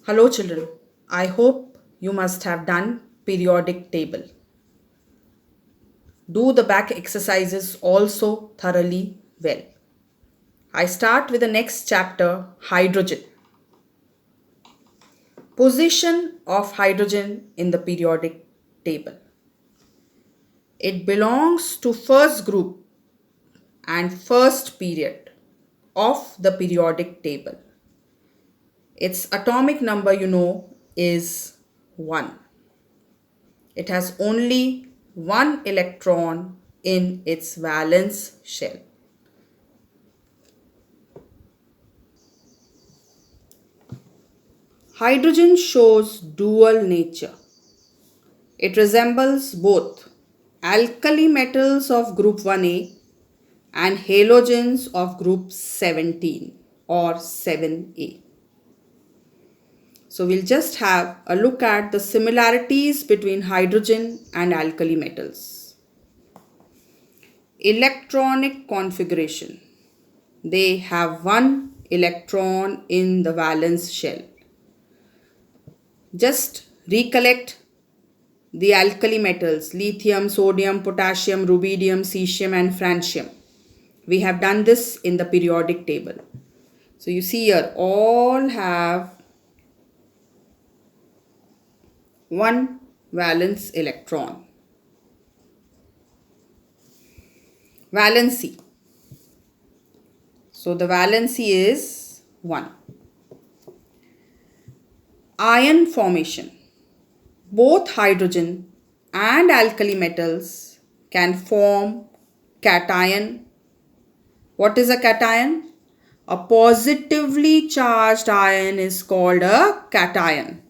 Hello children, I hope you must have done periodic table. Do the back exercises also thoroughly well. I start with the next chapter, hydrogen. Position of hydrogen in the periodic table. It belongs to first group and first period of the periodic table. Its atomic number is 1. It has only one electron in its valence shell. Hydrogen shows dual nature. It resembles both alkali metals of group 1a and halogens of group 17 or 7a. So we'll just have a look at the similarities between hydrogen and alkali metals. Electronic configuration. They have one electron in the valence shell. Just recollect the alkali metals, lithium, sodium, potassium, rubidium, cesium and francium. We have done this in the periodic table. So you see here, all have one valence electron. Valency. So the valency is 1. Ion formation. Both hydrogen and alkali metals can form cation. What is a cation? A positively charged ion is called a cation.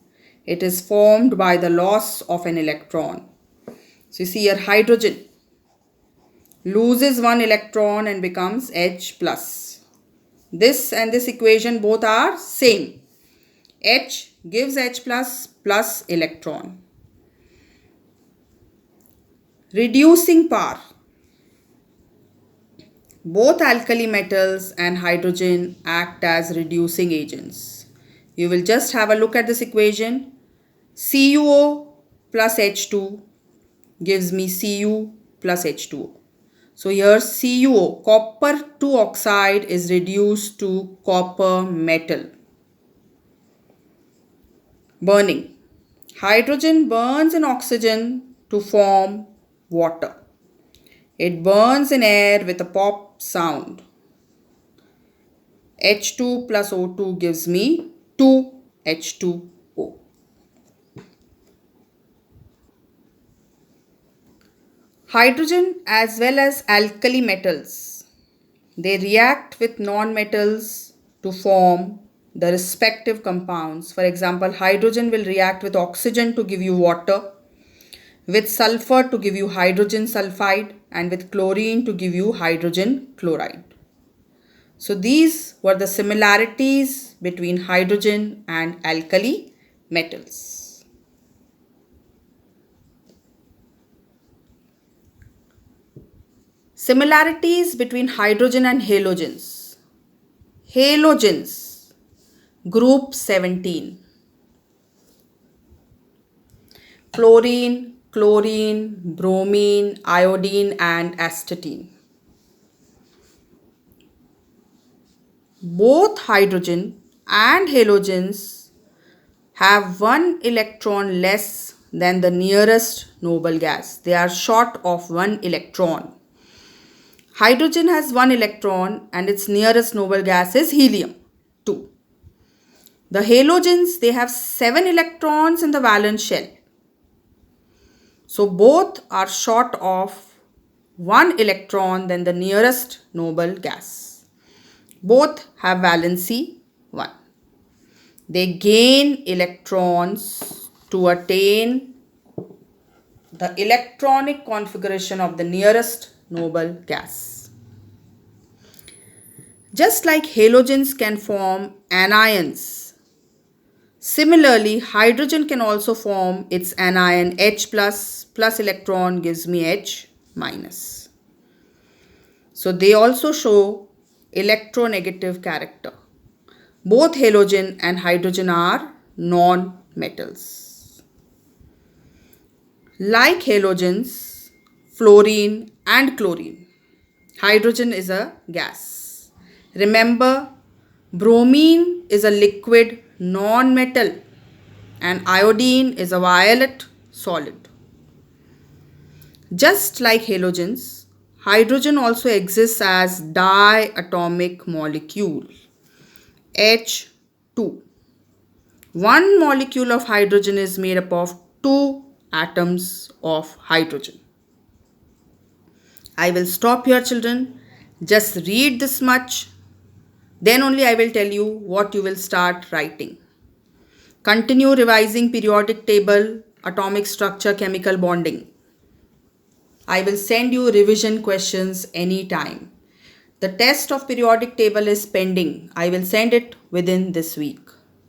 It is formed by the loss of an electron. So you see here, hydrogen loses one electron and becomes H plus. This and this equation both are same. H gives H plus electron. Reducing power. Both alkali metals and hydrogen act as reducing agents. You will just have a look at this equation. CuO plus H2 gives me Cu plus H2O. So here CuO, copper 2 oxide, is reduced to copper metal. Burning. Hydrogen burns in oxygen to form water. It burns in air with a pop sound. H2 plus O2 gives me 2H2O. Hydrogen as well as alkali metals, they react with non-metals to form the respective compounds. For example, hydrogen will react with oxygen to give you water, with sulfur to give you hydrogen sulfide, and with chlorine to give you hydrogen chloride. So these were the similarities between hydrogen and alkali metals. Similarities between hydrogen and halogens. Halogens, group 17. Chlorine, chlorine, bromine, iodine and astatine. Both hydrogen and halogens have one electron less than the nearest noble gas. They are short of one electron. Hydrogen has one electron and its nearest noble gas is helium 2. The halogens, they have 7 electrons in the valence shell. So both are short of one electron than the nearest noble gas. Both have valency 1. They gain electrons to attain the electronic configuration of the nearest noble gas. Just like halogens can form anions, similarly hydrogen can also form its anion H plus electron gives me H minus. So they also show electronegative character. Both halogen and hydrogen are non-metals. Like halogens, fluorine and chlorine, hydrogen is a gas. Remember, bromine is a liquid non-metal and iodine is a violet solid. Just like halogens, hydrogen also exists as diatomic molecule H2. One molecule of hydrogen is made up of two atoms of hydrogen. I will stop here, children. Just read this much. Then only I will tell you what you will start writing. Continue revising periodic table, atomic structure, chemical bonding. I will send you revision questions anytime. The test of periodic table is pending. I will send it within this week.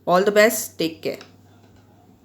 All the best. Take care.